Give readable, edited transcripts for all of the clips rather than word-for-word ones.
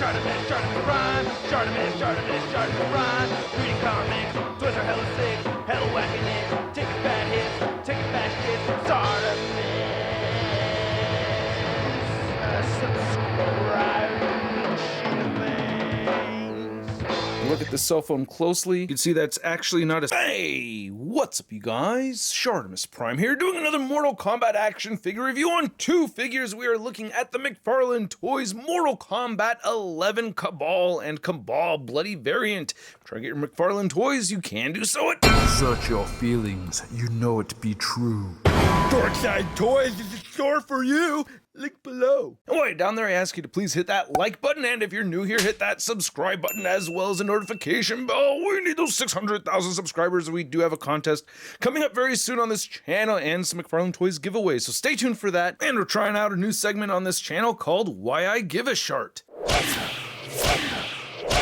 ShartimusPrime, ShartimusPrime. Reading comics, toys are hella sick, hella whacking it, taking bad hits, taking bad shit. Subscribe. Look at the cell phone closely. You can see that's actually not a... Hey, what's up, you guys? ShartimusPrime here, doing another Mortal Kombat action figure review on two figures. We are looking at the McFarlaneToys Mortal Kombat 11 Kabal and Kabal Bloody variant. Try to get your McFarlaneToys, you can do so at... Search your feelings, you know it be true. Darkside Toys is a store for you. Link below. And wait, down there I ask you to please hit that like button, and if you're new here, hit that subscribe button as well as a notification bell. We need those 600,000 subscribers. We do have a contest coming up very soon on this channel and some McFarlaneToys giveaways, so stay tuned for that. And we're trying out a new segment on this channel called Why I Give a Shart.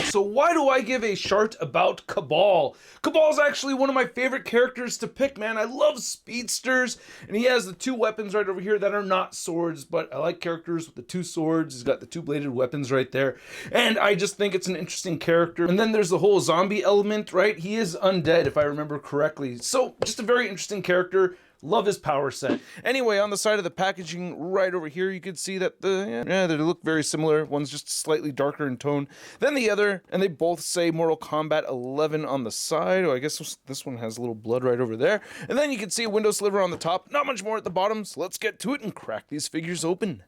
So why do I give a shart about Kabal? Kabal's actually one of my favorite characters to pick, man. I love speedsters, and he has the two weapons right over here that are not swords, but I like characters with the two swords. He's got the two bladed weapons right there, and I just think it's an interesting character. And then there's the whole zombie element, right? He is undead, if I remember correctly. So just a very interesting character. Love his power set. Anyway, on the side of the packaging right over here, you can see that they look very similar. One's just slightly darker in tone than the other, and they both say Mortal Kombat 11 on the side. Oh, I guess this one has a little blood right over there. And then you can see a window sliver on the top. Not much more at the bottom, so let's get to it and crack these figures open.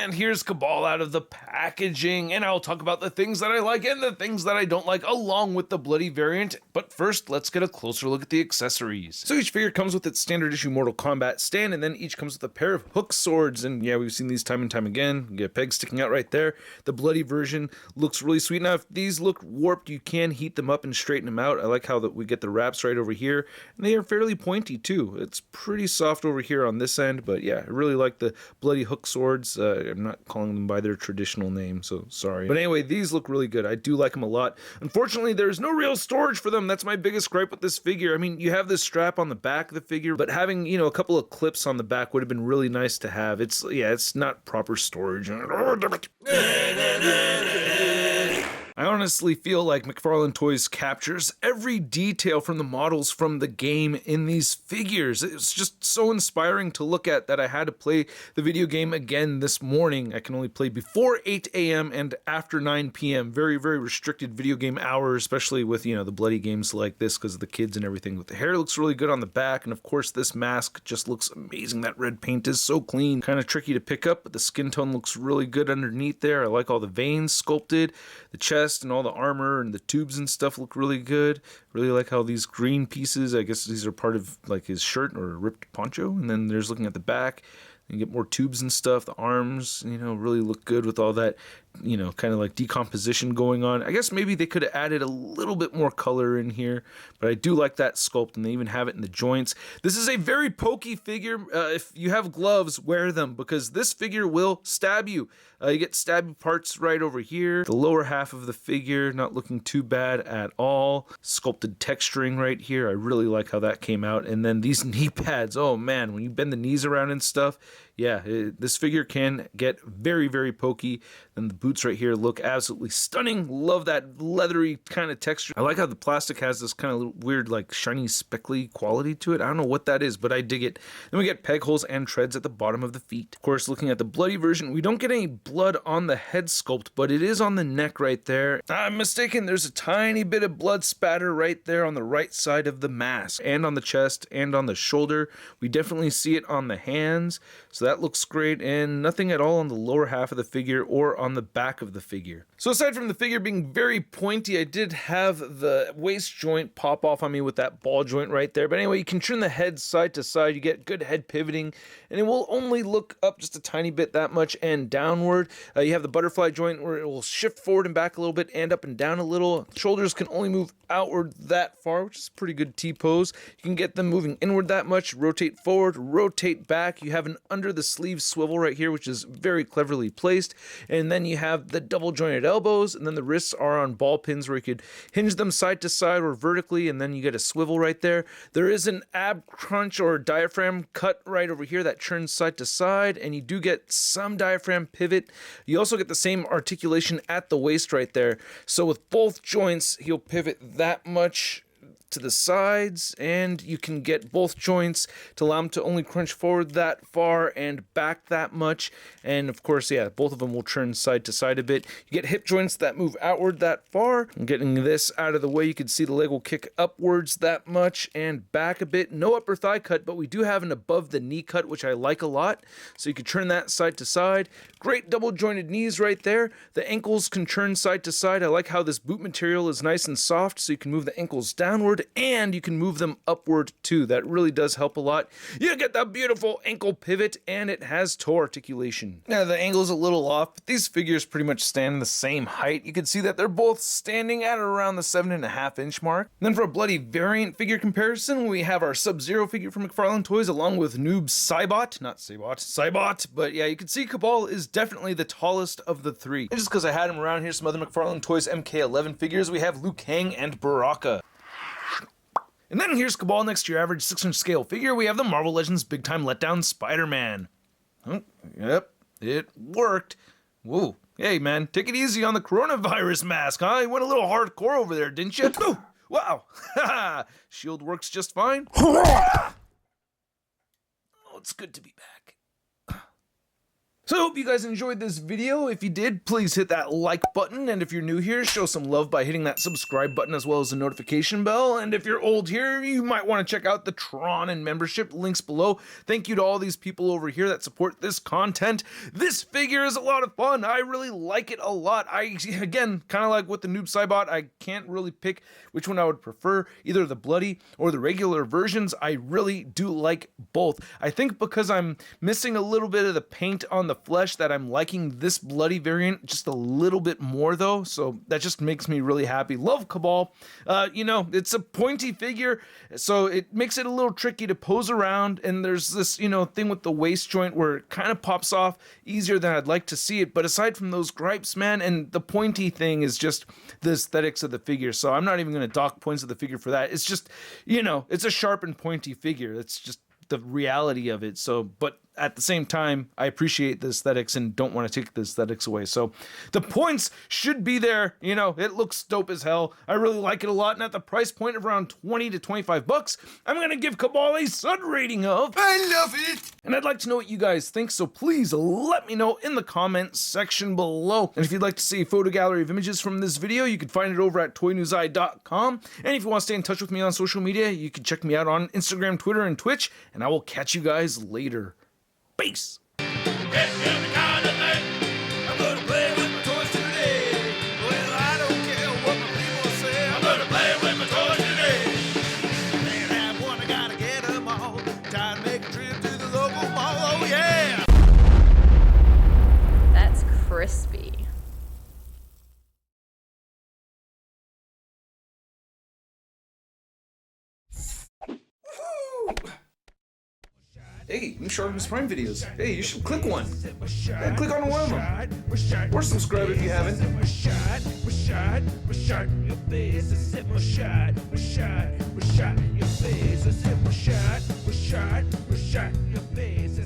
And here's Kabal out of the packaging, and I'll talk about the things that I like and the things that I don't like along with the bloody variant. But first, let's get a closer look at the accessories. So each figure comes with its standard issue Mortal Kombat stand, and then each comes with a pair of hook swords. And yeah, we've seen these time and time again. You get a peg sticking out right there. The bloody version looks really sweet. Now, if these look warped, you can heat them up and straighten them out. I like how we get the wraps right over here, and they are fairly pointy too. It's pretty soft over here on this end, but yeah, I really like the bloody hook swords. I'm not calling them by their traditional name, so sorry. But anyway, these look really good. I do like them a lot. Unfortunately, there's no real storage for them. That's my biggest gripe with this figure. I mean, you have this strap on the back of the figure, but having, you know, a couple of clips on the back would have been really nice to have. It's not proper storage. Oh, damn it. I honestly feel like McFarlaneToys captures every detail from the models from the game in these figures. It's just so inspiring to look at that I had to play the video game again this morning. I can only play before 8 a.m. and after 9 p.m. Very, very restricted video game hours, especially with, you know, the bloody games like this because of the kids and everything. But the hair looks really good on the back, and of course this mask just looks amazing. That red paint is so clean. Kind of tricky to pick up, but the skin tone looks really good underneath there. I like all the veins sculpted, the chest, and all the armor and the tubes and stuff look really good. Really like how these green pieces, I guess these are part of like his shirt or a ripped poncho. And then there's looking at the back, you get more tubes and stuff. The arms, you know, really look good with all that, you know, kind of like decomposition going on. I guess maybe they could have added a little bit more color in here, but I do like that sculpt, and they even have it in the joints. This is a very pokey figure. If you have gloves, wear them, because this figure will stab you. You get stabby parts right over here. The lower half of the figure, not looking too bad at all. Sculpted texturing right here. I really like how that came out. And then these knee pads, oh man, when you bend the knees around and stuff, yeah, this figure can get very, very pokey. Then the boots right here look absolutely stunning. Love that leathery kind of texture. I like how the plastic has this kind of weird, like shiny, speckly quality to it. I don't know what that is, but I dig it. Then we get peg holes and treads at the bottom of the feet. Of course, looking at the bloody version, we don't get any blood on the head sculpt, but it is on the neck right there. I'm mistaken. There's a tiny bit of blood spatter right there on the right side of the mask, and on the chest, and on the shoulder. We definitely see it on the hands, so that looks great, and nothing at all on the lower half of the figure or on the back of the figure. So aside from the figure being very pointy, I did have the waist joint pop off on me with that ball joint right there. But anyway, you can turn the head side to side. You get good head pivoting, and it will only look up just a tiny bit, that much, and downward. You have the butterfly joint where it will shift forward and back a little bit and up and down a little. Shoulders can only move outward that far, which is a pretty good T-pose. You can get them moving inward that much, rotate forward, rotate back. You have an under the the sleeve swivel right here, which is very cleverly placed. And then you have the double jointed elbows, and then the wrists are on ball pins where you could hinge them side to side or vertically, and then you get a swivel right there. There is an ab crunch or diaphragm cut right over here that turns side to side, and you do get some diaphragm pivot. You also get the same articulation at the waist right there. So with both joints, he'll pivot that much to the sides, and you can get both joints to allow them to only crunch forward that far and back that much. And of course, yeah, both of them will turn side to side a bit. You get hip joints that move outward that far. And getting this out of the way, you can see the leg will kick upwards that much and back a bit. No upper thigh cut, but we do have an above the knee cut, which I like a lot. So you can turn that side to side. Great double jointed knees right there. The ankles can turn side to side. I like how this boot material is nice and soft, so you can move the ankles downward and you can move them upward too. That really does help a lot. You get that beautiful ankle pivot, and it has toe articulation. Now the angle is a little off, but these figures pretty much stand the same height. You can see that they're both standing at around the 7.5 inch mark. And then for a bloody variant figure comparison, we have our Sub-Zero figure from McFarlaneToys along with Noob Saibot, not Saibot, Saibot. But yeah, you can see Kabal is definitely the tallest of the three. And just because I had him around here, some other McFarlaneToys MK11 figures, we have Liu Kang and Baraka. And then here's Kabal next to your average 6-inch scale figure. We have the Marvel Legends Big Time Letdown Spider-Man. Oh, yep, it worked. Whoa, hey man, take it easy on the coronavirus mask, huh? You went a little hardcore over there, didn't you? Ooh, wow, shield works just fine. Oh, it's good to be back. So I hope you guys enjoyed this video. If you did, please hit that like button. And if you're new here, show some love by hitting that subscribe button as well as the notification bell. And if you're old here, you might want to check out the Tron and membership links below. Thank you to all these people over here that support this content. This figure is a lot of fun. I really like it a lot. Again, kind of like with the Noob Saibot, I can't really pick which one I would prefer, either the bloody or the regular versions. I really do like both. I think because I'm missing a little bit of the paint on the flesh that I'm liking this bloody variant just a little bit more though, so that just makes me really happy. Love Kabal. You know, it's a pointy figure, so it makes it a little tricky to pose around, and there's this, you know, thing with the waist joint where it kind of pops off easier than I'd like to see it. But aside from those gripes, man, and the pointy thing is just the aesthetics of the figure, so I'm not even going to dock points of the figure for that. It's just, you know, it's a sharp and pointy figure. That's just the reality of it. So, but at the same time, I appreciate the aesthetics and don't want to take the aesthetics away. So the points should be there. You know, it looks dope as hell. I really like it a lot. And at the price point of around 20 to 25 bucks, I'm going to give Kabal a Sun rating of I love it. And I'd like to know what you guys think. So please let me know in the comments section below. And if you'd like to see a photo gallery of images from this video, you can find it over at toynewseye.com. And if you want to stay in touch with me on social media, you can check me out on Instagram, Twitter, and Twitch. And I will catch you guys later. Peace. That's crispy. Hey, new ShartimusPrime videos. Hey, you should click one. Yeah, click on one of them. Or subscribe if you haven't. Your face.